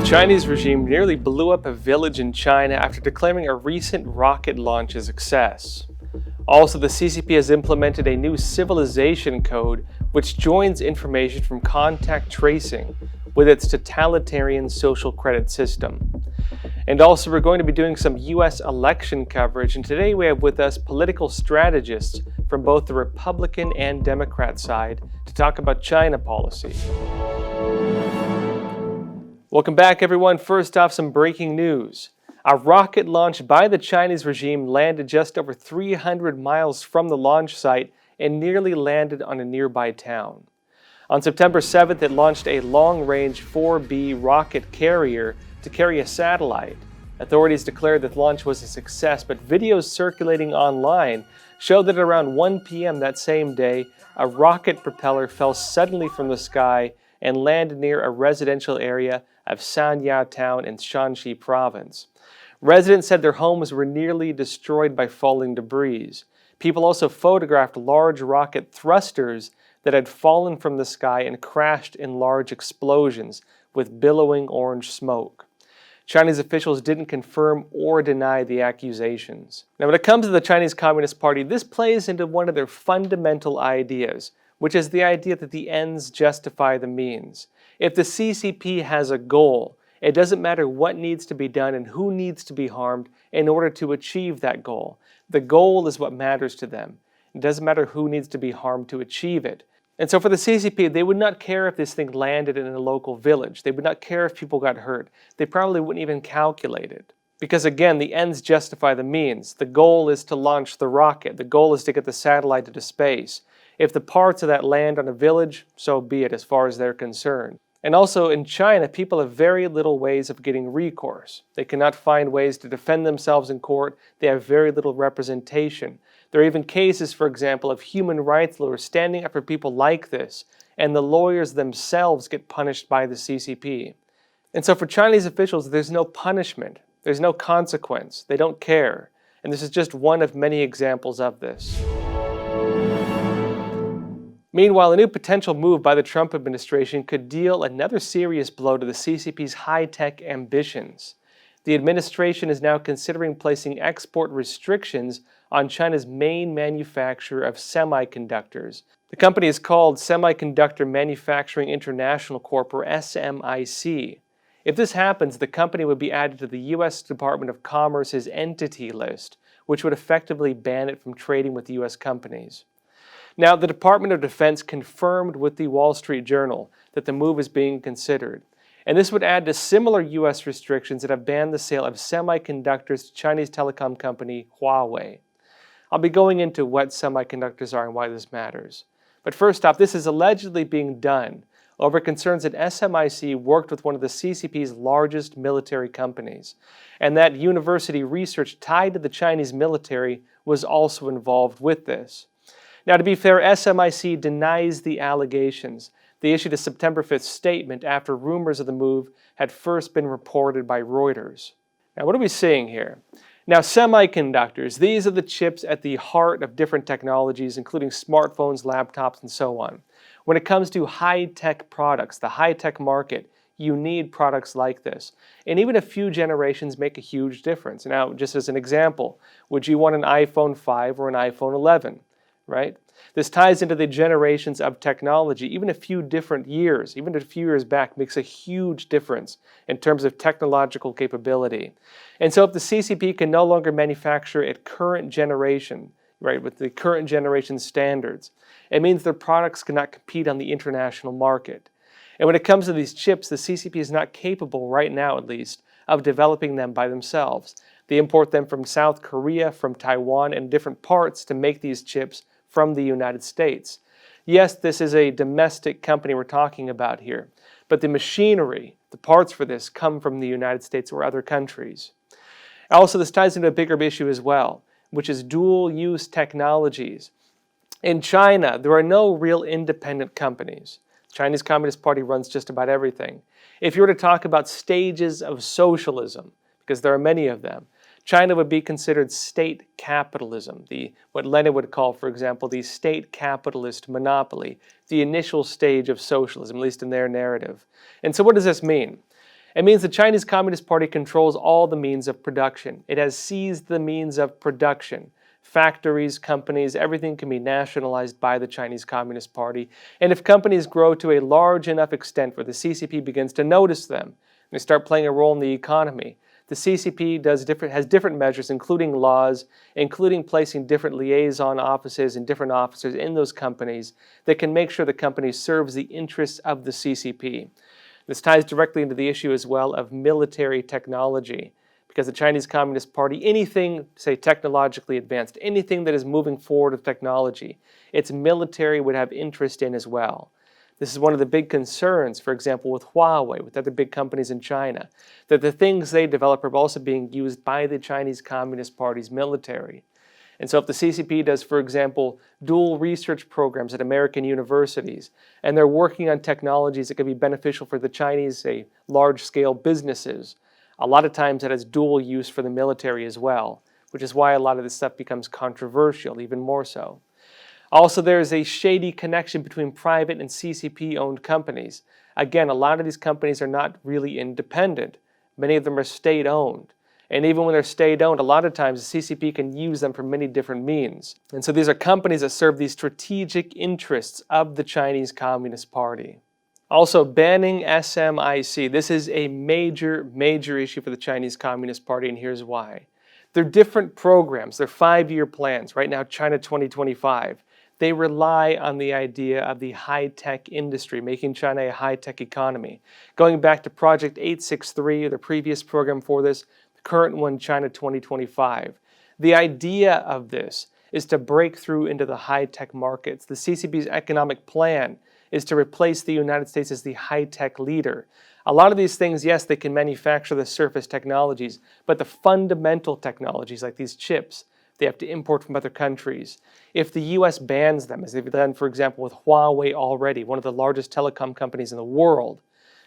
Chinese regime nearly blew up a village in China after declaring a recent rocket launch a success. Also, the CCP has implemented a new civilization code which joins information from contact tracing with its totalitarian social credit system. And also, we're going to be doing some US election coverage, and today we have with us political strategists from both the Republican and Democrat side to talk about China policy. Welcome back, everyone. First off, some breaking news. A rocket launched by the Chinese regime landed just over 300 miles from the launch site and nearly landed on a nearby town. On September 7th, it launched a long-range 4B rocket carrier to carry a satellite. Authorities declared that the launch was a success, but videos circulating online show that around 1 p.m. that same day, a rocket propeller fell suddenly from the sky and landed near a residential area of Sanya town in Shanxi province. Residents said their homes were nearly destroyed by falling debris. People also photographed large rocket thrusters that had fallen from the sky and crashed in large explosions with billowing orange smoke. Chinese officials didn't confirm or deny the accusations. Now, when it comes to the Chinese Communist Party, this plays into one of their fundamental ideas, which is the idea that the ends justify the means. If the CCP has a goal, it doesn't matter what needs to be done and who needs to be harmed in order to achieve that goal. The goal is what matters to them. It doesn't matter who needs to be harmed to achieve it. And so for the CCP, they would not care if this thing landed in a local village. They would not care if people got hurt. They probably wouldn't even calculate it. Because again, the ends justify the means. The goal is to launch the rocket. The goal is to get the satellite into space. If the parts of that land on a village, so be it as far as they're concerned. And also in China, people have very little ways of getting recourse. They cannot find ways to defend themselves in court. They have very little representation. There are even cases, for example, of human rights lawyers standing up for people like this, and the lawyers themselves get punished by the CCP. And so for Chinese officials, there's no punishment. There's no consequence. They don't care. And this is just one of many examples of this. Meanwhile, a new potential move by the Trump administration could deal another serious blow to the CCP's high-tech ambitions. The administration is now considering placing export restrictions on China's main manufacturer of semiconductors. The company is called Semiconductor Manufacturing International Corp, or SMIC. If this happens, the company would be added to the U.S. Department of Commerce's entity list, which would effectively ban it from trading with U.S. companies. Now, the Department of Defense confirmed with the Wall Street Journal that the move is being considered. And this would add to similar U.S. restrictions that have banned the sale of semiconductors to Chinese telecom company Huawei. I'll be going into what semiconductors are and why this matters. But first off, this is allegedly being done over concerns that SMIC worked with one of the CCP's largest military companies, and that university research tied to the Chinese military was also involved with this. Now, to be fair, SMIC denies the allegations. They issued a September 5th statement after rumors of the move had first been reported by Reuters. Now, what are we seeing here? Now, semiconductors, these are the chips at the heart of different technologies, including smartphones, laptops, and so on. When it comes to high-tech products, the high-tech market, you need products like this. And even a few generations make a huge difference. Now, just as an example, would you want an iPhone 5 or an iPhone 11? Right? This ties into the generations of technology. Even a few different years, even a few years back, makes a huge difference in terms of technological capability. And so if the CCP can no longer manufacture at current generation, right, with the current generation standards, it means their products cannot compete on the international market. And when it comes to these chips, the CCP is not capable, right now at least, of developing them by themselves. They import them from South Korea, from Taiwan, and different parts to make these chips from the United States. Yes, this is a domestic company we're talking about here, but the machinery, the parts for this come from the United States or other countries. Also, this ties into a bigger issue as well, which is dual-use technologies. In China, there are no real independent companies. The Chinese Communist Party runs just about everything. If you were to talk about stages of socialism, because there are many of them, China would be considered state capitalism, what Lenin would call, for example, the state capitalist monopoly, the initial stage of socialism, at least in their narrative. And so what does this mean? It means the Chinese Communist Party controls all the means of production. It has seized the means of production. Factories, companies, everything can be nationalized by the Chinese Communist Party. And if companies grow to a large enough extent where the CCP begins to notice them, they start playing a role in the economy. The CCP has different measures, including laws, including placing different liaison offices and different officers in those companies that can make sure the company serves the interests of the CCP. This ties directly into the issue as well of military technology, because the Chinese Communist Party, anything, say, technologically advanced, anything that is moving forward with technology, its military would have interest in as well. This is one of the big concerns, for example, with Huawei, with other big companies in China, that the things they develop are also being used by the Chinese Communist Party's military. And so if the CCP does, for example, dual research programs at American universities, and they're working on technologies that could be beneficial for the Chinese, say, large-scale businesses, a lot of times that has dual use for the military as well, which is why a lot of this stuff becomes controversial, even more so. Also, there is a shady connection between private and CCP-owned companies. Again, a lot of these companies are not really independent. Many of them are state-owned. And even when they're state-owned, a lot of times the CCP can use them for many different means. And so these are companies that serve these strategic interests of the Chinese Communist Party. Also, banning SMIC. This is a major issue for the Chinese Communist Party, and here's why. They're different programs. They're 5-year plans. Right now, China 2025. They rely on the idea of the high-tech industry, making China a high-tech economy. Going back to Project 863, the previous program for this, the current one, China 2025. The idea of this is to break through into the high-tech markets. The CCP's economic plan is to replace the United States as the high-tech leader. A lot of these things, yes, they can manufacture the surface technologies, but the fundamental technologies like these chips, they have to import from other countries. If the U.S. bans them, as they've done, for example, with Huawei already, one of the largest telecom companies in the world,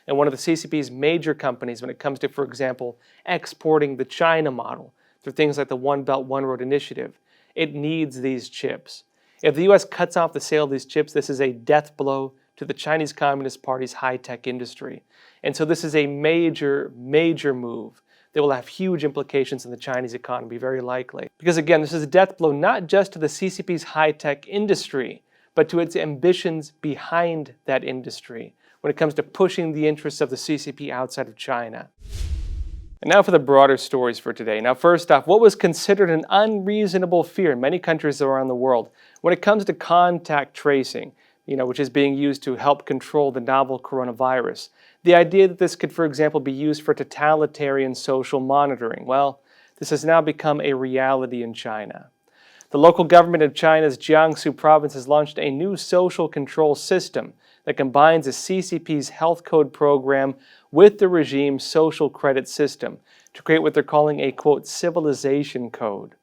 and one of the CCP's major companies when it comes to, for example, exporting the China model through things like the One Belt, One Road initiative, it needs these chips. If the U.S. cuts off the sale of these chips, this is a death blow to the Chinese Communist Party's high-tech industry. And so this is a major move that will have huge implications in the Chinese economy, very likely. Because again, this is a death blow not just to the CCP's high-tech industry, but to its ambitions behind that industry when it comes to pushing the interests of the CCP outside of China. And now for the broader stories for today. Now first off, what was considered an unreasonable fear in many countries around the world when it comes to contact tracing, which is being used to help control the novel coronavirus. The idea that this could, for example, be used for totalitarian social monitoring. Well, this has now become a reality in China. The local government of China's Jiangsu province has launched a new social control system that combines the CCP's health code program with the regime's social credit system to create what they're calling a, quote, civilization code.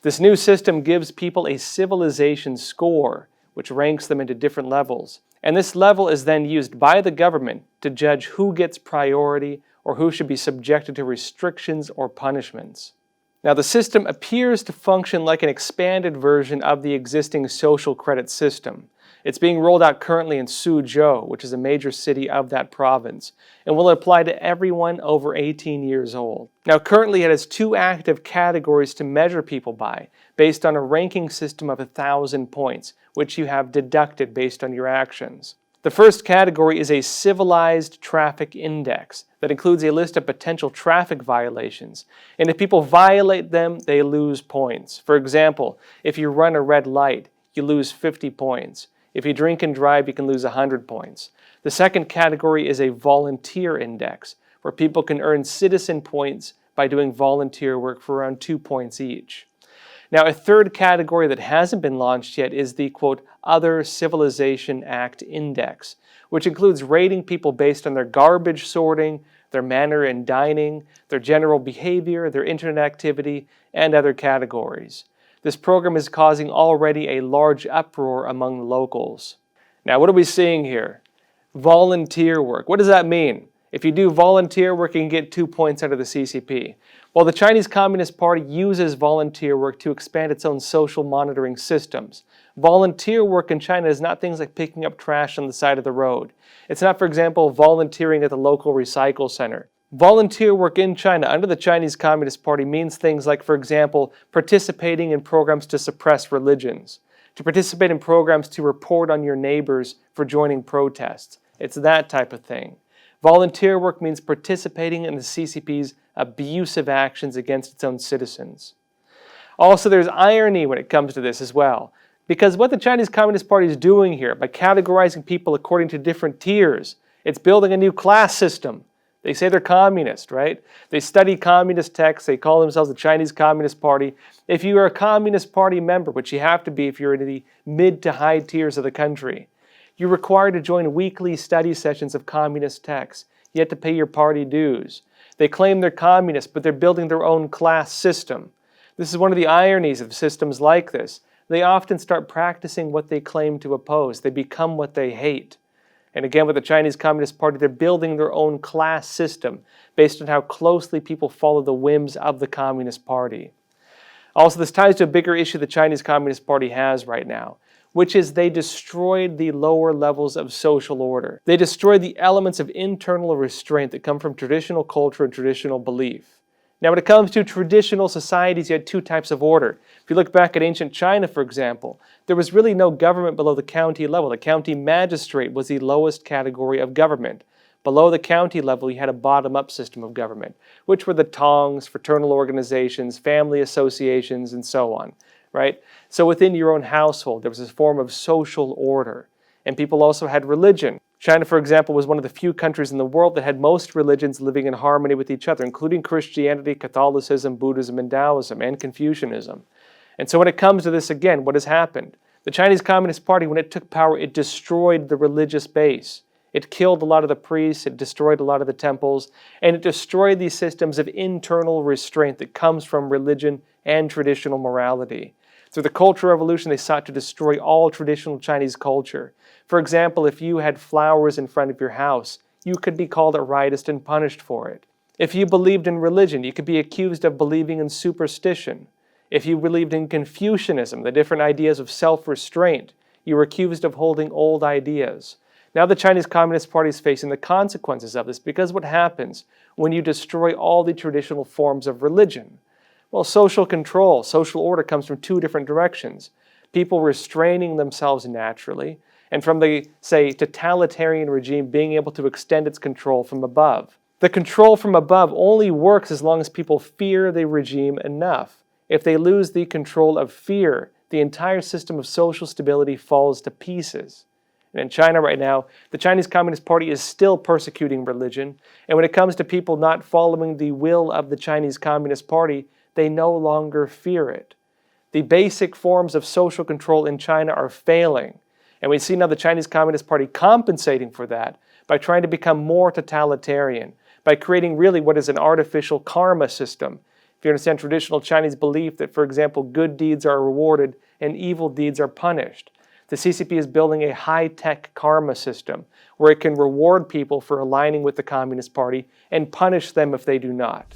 This new system gives people a civilization score, which ranks them into different levels. And this level is then used by the government to judge who gets priority or who should be subjected to restrictions or punishments. Now, the system appears to function like an expanded version of the existing social credit system. It's being rolled out currently in Suzhou, which is a major city of that province, and will apply to everyone over 18 years old. Now, currently it has 2 active categories to measure people by, based on a ranking system of 1,000 points, which you have deducted based on your actions. The first category is a civilized traffic index that includes a list of potential traffic violations. And if people violate them, they lose points. For example, if you run a red light, you lose 50 points. If you drink and drive, you can lose 100 points. The second category is a volunteer index, where people can earn citizen points by doing volunteer work for around 2 points each. Now, a third category that hasn't been launched yet is the, quote, Other Civilization Act Index, which includes rating people based on their garbage sorting, their manner in dining, their general behavior, their internet activity, and other categories. This program is causing already a large uproar among locals. Now, what are we seeing here? Volunteer work. What does that mean? If you do volunteer work, you can get 2 points out of the CCP. Well, the Chinese Communist Party uses volunteer work to expand its own social monitoring systems. Volunteer work in China is not things like picking up trash on the side of the road. It's not, for example, volunteering at the local recycle center. Volunteer work in China under the Chinese Communist Party means things like, for example, participating in programs to suppress religions, to participate in programs to report on your neighbors for joining protests. It's that type of thing. Volunteer work means participating in the CCP's abusive actions against its own citizens. Also, there's irony when it comes to this as well, because what the Chinese Communist Party is doing here, by categorizing people according to different tiers, it's building a new class system. They say they're communist, right? They study communist texts. They call themselves the Chinese Communist Party. If you are a Communist Party member, which you have to be if you're in the mid to high tiers of the country, you're required to join weekly study sessions of communist texts. You have to pay your party dues. They claim they're communist, but they're building their own class system. This is one of the ironies of systems like this. They often start practicing what they claim to oppose. They become what they hate. And again, with the Chinese Communist Party, they're building their own class system based on how closely people follow the whims of the Communist Party. Also, this ties to a bigger issue the Chinese Communist Party has right now, which is they destroyed the lower levels of social order. They destroyed the elements of internal restraint that come from traditional culture and traditional belief. Now, when it comes to traditional societies, you had two types of order. If you look back at ancient China, for example, there was really no government below the county level. The county magistrate was the lowest category of government. Below the county level, you had a bottom-up system of government, which were the tongs, fraternal organizations, family associations, and so on, right? So within your own household, there was this form of social order. And people also had religion. China, for example, was one of the few countries in the world that had most religions living in harmony with each other, including Christianity, Catholicism, Buddhism, and Taoism, and Confucianism. And so when it comes to this again, what has happened? The Chinese Communist Party, when it took power, it destroyed the religious base. It killed a lot of the priests, it destroyed a lot of the temples, and it destroyed these systems of internal restraint that comes from religion and traditional morality. Through the Cultural Revolution, they sought to destroy all traditional Chinese culture. For example, if you had flowers in front of your house, you could be called a rightist and punished for it. If you believed in religion, you could be accused of believing in superstition. If you believed in Confucianism, the different ideas of self-restraint, you were accused of holding old ideas. Now the Chinese Communist Party is facing the consequences of this, because what happens when you destroy all the traditional forms of religion? Well, social control, social order comes from two different directions. People restraining themselves naturally, and from the, say, totalitarian regime being able to extend its control from above. The control from above only works as long as people fear the regime enough. If they lose the control of fear, the entire system of social stability falls to pieces. And in China right now, the Chinese Communist Party is still persecuting religion, and when it comes to people not following the will of the Chinese Communist Party, they no longer fear it. The basic forms of social control in China are failing. And we see now the Chinese Communist Party compensating for that by trying to become more totalitarian, by creating really what is an artificial karma system. If you understand traditional Chinese belief that, for example, good deeds are rewarded and evil deeds are punished, the CCP is building a high-tech karma system where it can reward people for aligning with the Communist Party and punish them if they do not.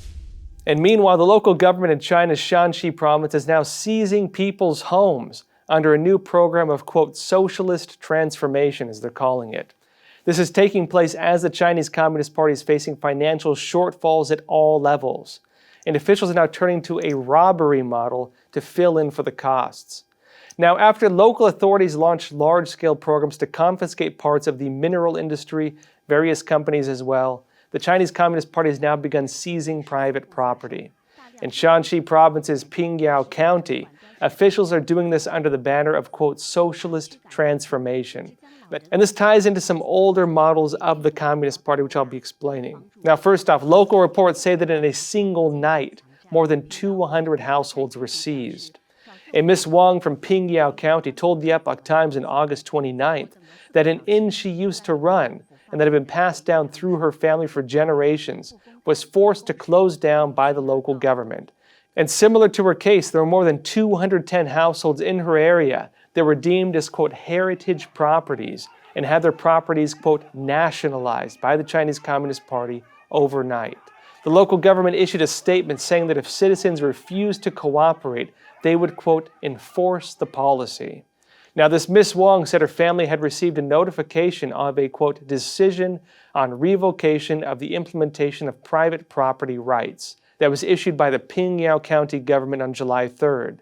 And meanwhile, the local government in China's Jiangsu province is now seizing people's homes under a new program of, quote, socialist transformation, as they're calling it. This is taking place as the Chinese Communist Party is facing financial shortfalls at all levels. And officials are now turning to a robbery model to fill in for the costs. Now, after local authorities launched large-scale programs to confiscate parts of the mineral industry, various companies as well, the Chinese Communist Party has now begun seizing private property. In Jiangsu province's Pingyao County, officials are doing this under the banner of, quote, socialist transformation. And this ties into some older models of the Communist Party, which I'll be explaining. Now, first off, local reports say that in a single night, more than 200 households were seized. And Miss Wang from Pingyao County told the Epoch Times on August 29th that an inn she used to run and that had been passed down through her family for generations was forced to close down by the local government. And similar to her case, there were more than 210 households in her area that were deemed as, quote, heritage properties and had their properties, quote, nationalized by the Chinese Communist Party overnight. The local government issued a statement saying that if citizens refused to cooperate, they would, quote, enforce the policy. Now, this Miss Wong said her family had received a notification of a, quote, decision on revocation of the implementation of private property rights that was issued by the Pingyao County government on July 3rd.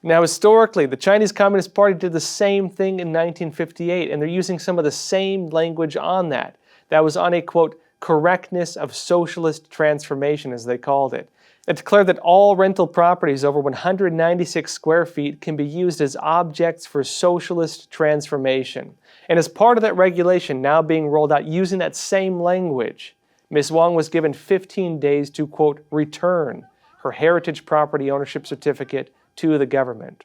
Now, historically, the Chinese Communist Party did the same thing in 1958, and they're using some of the same language on that. That was on a, quote, correctness of socialist transformation, as they called it. It declared that all rental properties over 196 square feet can be used as objects for socialist transformation. And as part of that regulation now being rolled out using that same language, Ms. Wong was given 15 days to, quote, return her heritage property ownership certificate to the government.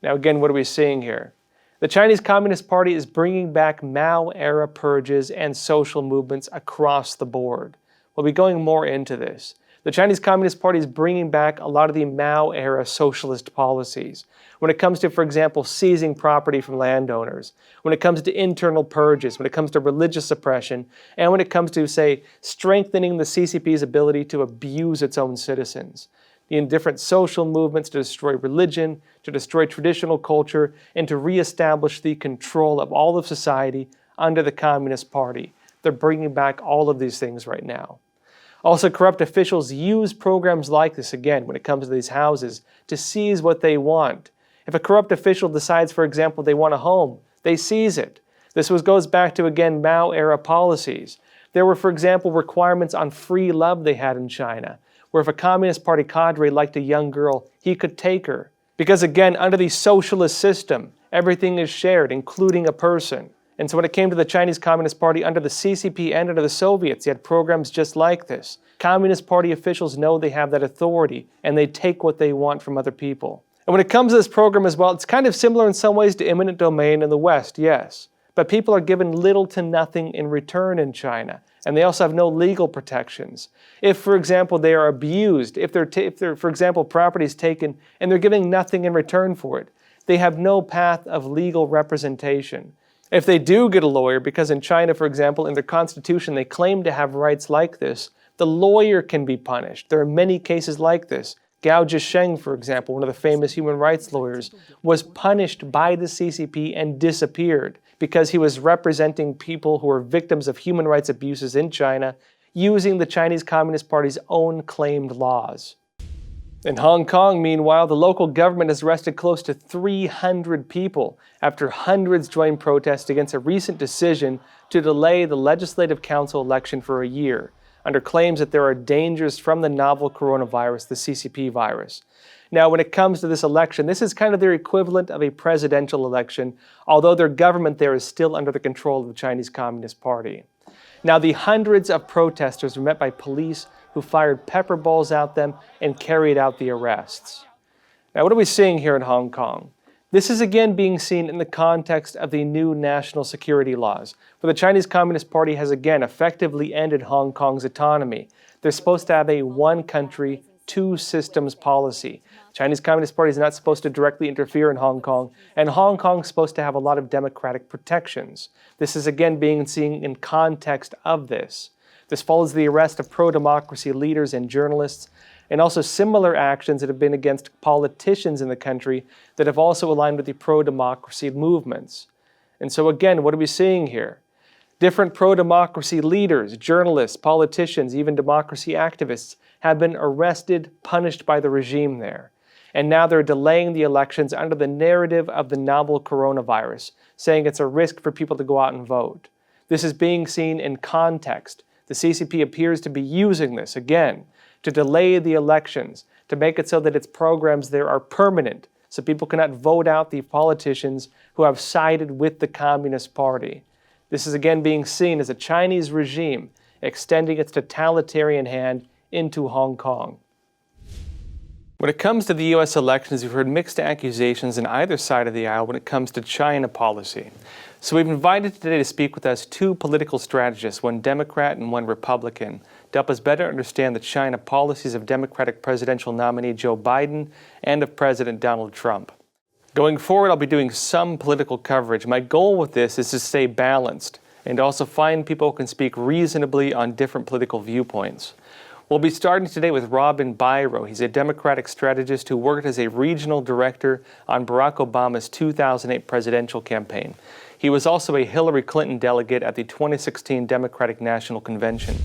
Now again, what are we seeing here? The Chinese Communist Party is bringing back Mao-era purges and social movements across the board. We'll be going more into this. The Chinese Communist Party is bringing back a lot of the Mao-era socialist policies. When it comes to, for example, seizing property from landowners, when it comes to internal purges, when it comes to religious suppression, and when it comes to, say, strengthening the CCP's ability to abuse its own citizens. In different social movements to destroy religion, to destroy traditional culture, and to reestablish the control of all of society under the Communist Party. They're bringing back all of these things right now. Also, corrupt officials use programs like this, again, when it comes to these houses, to seize what they want. If a corrupt official decides, for example, they want a home, they seize it. This goes back to, again, Mao-era policies. There were, for example, requirements on free love they had in China, where if a Communist Party cadre liked a young girl, he could take her. Because, again, under the socialist system, everything is shared, including a person. And so when it came to the Chinese Communist Party under the CCP and under the Soviets, you had programs just like this. Communist Party officials know they have that authority, and they take what they want from other people. And when it comes to this program as well, it's kind of similar in some ways to eminent domain in the West, yes. But people are given little to nothing in return in China, and they also have no legal protections. If, for example, they are abused, if their, for example, property is taken and they're giving nothing in return for it, they have no path of legal representation. If they do get a lawyer, because in China, for example, in their constitution, they claim to have rights like this, the lawyer can be punished. There are many cases like this. Gao Zhisheng, for example, one of the famous human rights lawyers, was punished by the CCP and disappeared because he was representing people who were victims of human rights abuses in China using the Chinese Communist Party's own claimed laws. In Hong Kong, meanwhile, the local government has arrested close to 300 people after hundreds joined protests against a recent decision to delay the Legislative Council election for a year, under claims that there are dangers from the novel coronavirus, the CCP virus. Now, when it comes to this election, this is kind of their equivalent of a presidential election, although their government there is still under the control of the Chinese Communist Party. Now, the hundreds of protesters were met by police who fired pepper balls at them and carried out the arrests. Now, what are we seeing here in Hong Kong? This is again being seen in the context of the new national security laws, where the Chinese Communist Party has again effectively ended Hong Kong's autonomy. They're supposed to have a one country, two systems policy. The Chinese Communist Party is not supposed to directly interfere in Hong Kong, and Hong Kong is supposed to have a lot of democratic protections. This is again being seen in context of this. This follows the arrest of pro-democracy leaders and journalists, and also similar actions that have been against politicians in the country that have also aligned with the pro-democracy movements. And so again, what are we seeing here? Different pro-democracy leaders, journalists, politicians, even democracy activists have been arrested, punished by the regime there. And now they're delaying the elections under the narrative of the novel coronavirus, saying it's a risk for people to go out and vote. This is being seen in context. The CCP appears to be using this, again, to delay the elections, to make it so that its programs there are permanent, so people cannot vote out the politicians who have sided with the Communist Party. This is again being seen as a Chinese regime extending its totalitarian hand into Hong Kong. When it comes to the U.S. elections, we've heard mixed accusations on either side of the aisle when it comes to China policy. So we've invited today to speak with us two political strategists, one Democrat and one Republican, to help us better understand the China policies of Democratic presidential nominee Joe Biden and of President Donald Trump. Going forward, I'll be doing some political coverage. My goal with this is to stay balanced and also find people who can speak reasonably on different political viewpoints. We'll be starting today with Robin Biro. He's a Democratic strategist who worked as a regional director on Barack Obama's 2008 presidential campaign. He was also a Hillary Clinton delegate at the 2016 Democratic National Convention.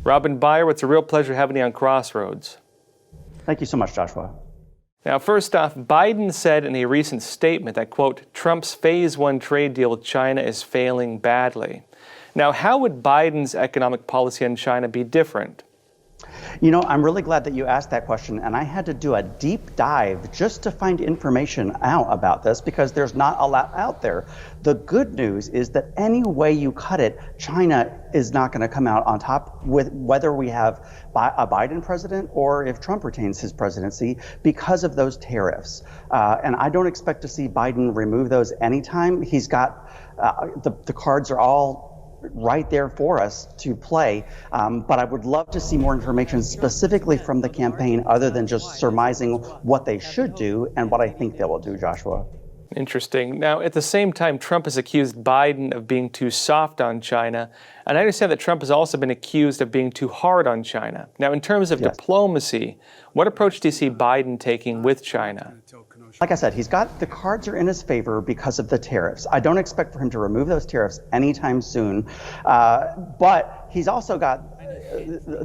Robin Biro, it's a real pleasure having you on Crossroads. Thank you so much, Joshua. Now, first off, Biden said in a recent statement that, quote, Trump's Phase 1 trade deal with China is failing badly. Now, how would Biden's economic policy on China be different? You know, I'm really glad that you asked that question, and I had to do a deep dive just to find information out about this because there's not a lot out there. The good news is that any way you cut it, China is not going to come out on top with whether we have a Biden president or if Trump retains his presidency because of those tariffs. And I don't expect to see Biden remove those anytime. He's got the cards are all right there for us to play. But I would love to see more information specifically from the campaign other than just surmising what they should do and what I think they will do, Joshua. Interesting. Now, at the same time, Trump has accused Biden of being too soft on China. And I understand that Trump has also been accused of being too hard on China. Now, in terms of diplomacy, what approach do you see Biden taking with China? Like I said, the cards are in his favor because of the tariffs. I don't expect for him to remove those tariffs anytime soon. But he's also got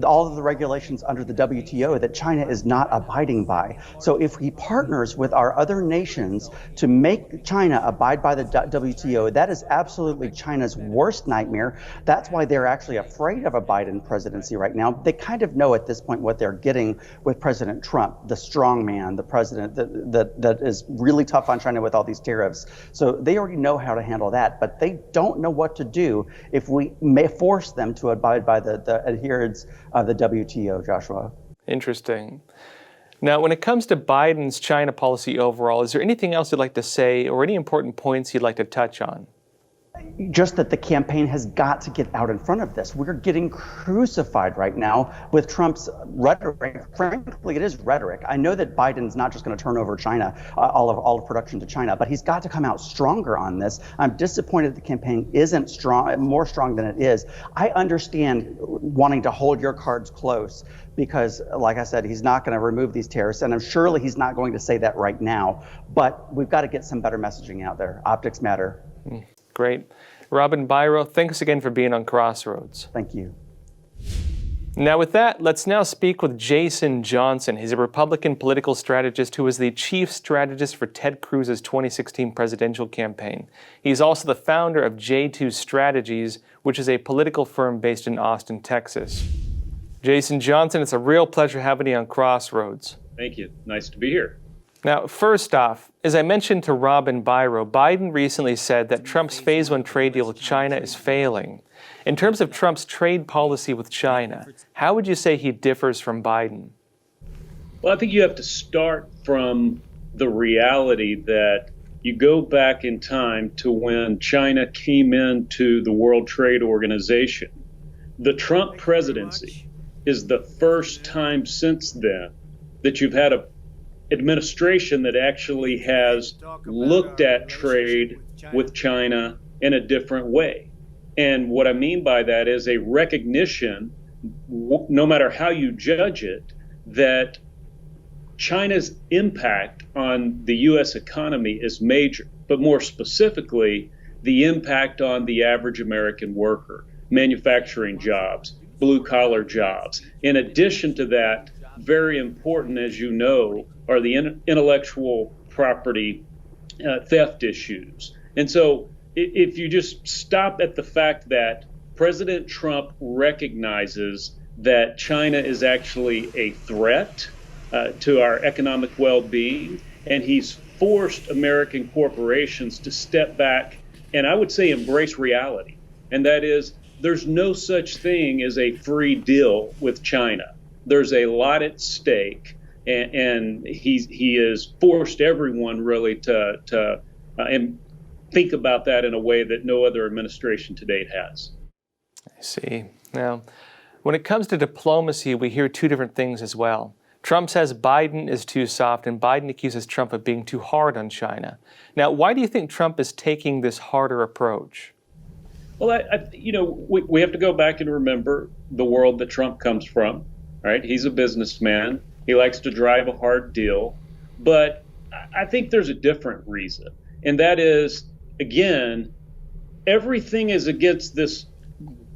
all of the regulations under the WTO that China is not abiding by. So if he partners with our other nations to make China abide by the WTO, that is absolutely China's worst nightmare. That's why they're actually afraid of a Biden presidency right now. They kind of know at this point what they're getting with President Trump, the strong man, the president that is really tough on China with all these tariffs. So they already know how to handle that, but they don't know what to do if we may force them to abide by the adherence of the WTO, Joshua. Interesting. Now, when it comes to Biden's China policy overall, is there anything else you'd like to say or any important points you'd like to touch on? Just that the campaign has got to get out in front of this. We're getting crucified right now with Trump's rhetoric. Frankly, it is rhetoric. I know that Biden's not just going to turn over China, all of production to China, but he's got to come out stronger on this. I'm disappointed the campaign isn't more strong than it is. I understand wanting to hold your cards close because, like I said, he's not going to remove these tariffs, and I'm surely he's not going to say that right now. But we've got to get some better messaging out there. Optics matter. Great. Robin Biro, thanks again for being on Crossroads. Thank you. Now with that, let's now speak with Jason Johnson. He's a Republican political strategist who was the chief strategist for Ted Cruz's 2016 presidential campaign. He's also the founder of J2 Strategies, which is a political firm based in Austin, Texas. Jason Johnson, it's a real pleasure having you on Crossroads. Thank you. Nice to be here. Now, first off, as I mentioned to Robin Biro, Biden recently said that Trump's Phase 1 trade deal with China is failing. In terms of Trump's trade policy with China, how would you say he differs from Biden? Well, I think you have to start from the reality that you go back in time to when China came into the World Trade Organization. The Trump presidency is the first time since then that you've had an administration that actually has looked at trade with China in a different way. And what I mean by that is a recognition, no matter how you judge it, that China's impact on the U.S. economy is major, but more specifically, the impact on the average American worker, manufacturing jobs, blue-collar jobs. In addition to that, very important, as you know, are the intellectual property theft issues. And so if you just stop at the fact that President Trump recognizes that China is actually a threat to our economic well-being, and he's forced American corporations to step back and I would say embrace reality. And that is, there's no such thing as a free deal with China. There's a lot at stake, and he has forced everyone really to and think about that in a way that no other administration to date has. I see. Now, when it comes to diplomacy, we hear two different things as well. Trump says Biden is too soft, and Biden accuses Trump of being too hard on China. Now, why do you think Trump is taking this harder approach? Well, we have to go back and remember the world that Trump comes from. right? He's a businessman. He likes to drive a hard deal. But I think there's a different reason. And that is, again, everything is against this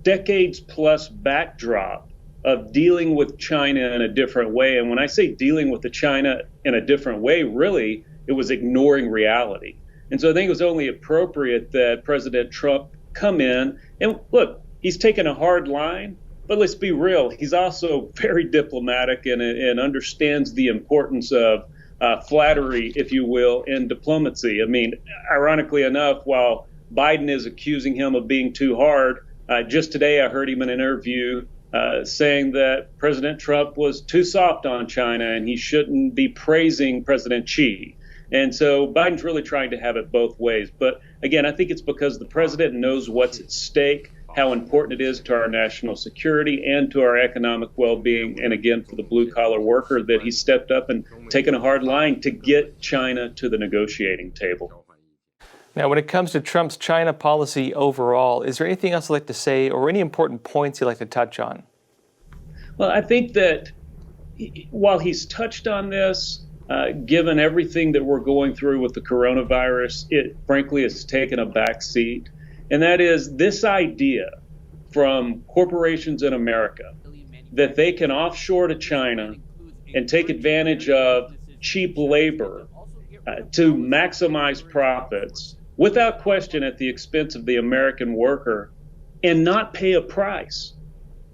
decades plus backdrop of dealing with China in a different way. And when I say dealing with the China in a different way, really, it was ignoring reality. And so I think it was only appropriate that President Trump come in and look, he's taken a hard line, but let's be real. He's also very diplomatic and understands the importance of flattery, if you will, in diplomacy. I mean, ironically enough, while Biden is accusing him of being too hard, just today I heard him in an interview saying that President Trump was too soft on China and he shouldn't be praising President Xi. And so Biden's really trying to have it both ways. But again, I think it's because the president knows what's at stake, how important it is to our national security and to our economic well-being, and again, for the blue-collar worker, that he stepped up and taken a hard line to get China to the negotiating table. Now, when it comes to Trump's China policy overall, is there anything else you'd like to say or any important points you'd like to touch on? Well, I think that while he's touched on this, given everything that we're going through with the coronavirus, it frankly has taken a back seat. And that is this idea from corporations in America that they can offshore to China and take advantage of cheap labor to maximize profits without question at the expense of the American worker and not pay a price.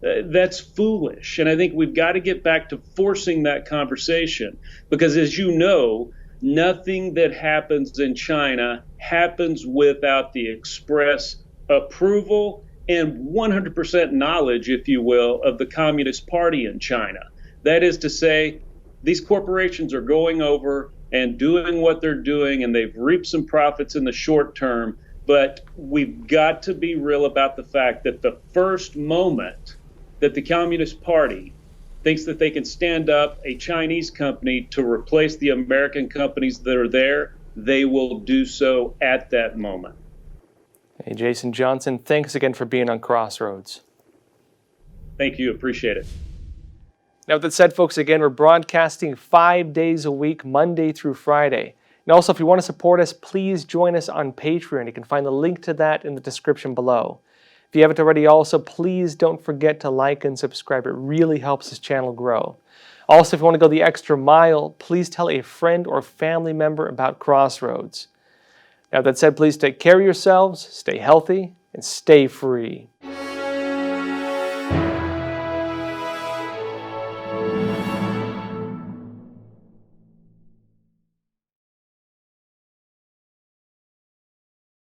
That's foolish. And I think we've got to get back to forcing that conversation because, as you know, nothing that happens in China happens without the express approval and 100% knowledge, if you will, of the Communist Party in China. That is to say, these corporations are going over and doing what they're doing, and they've reaped some profits in the short term. But we've got to be real about the fact that the first moment that the Communist Party thinks that they can stand up a Chinese company to replace the American companies that are there, they will do so at that moment. Hey, Jason Johnson, thanks again for being on Crossroads. Thank you. Appreciate it. Now, with that said, folks, again, we're broadcasting 5 days a week, Monday through Friday. And also, if you want to support us, please join us on Patreon. You can find the link to that in the description below. If you haven't already also, please don't forget to like and subscribe. It really helps this channel grow. Also, if you want to go the extra mile, please tell a friend or family member about Crossroads. Now, that said, please take care of yourselves, stay healthy, and stay free.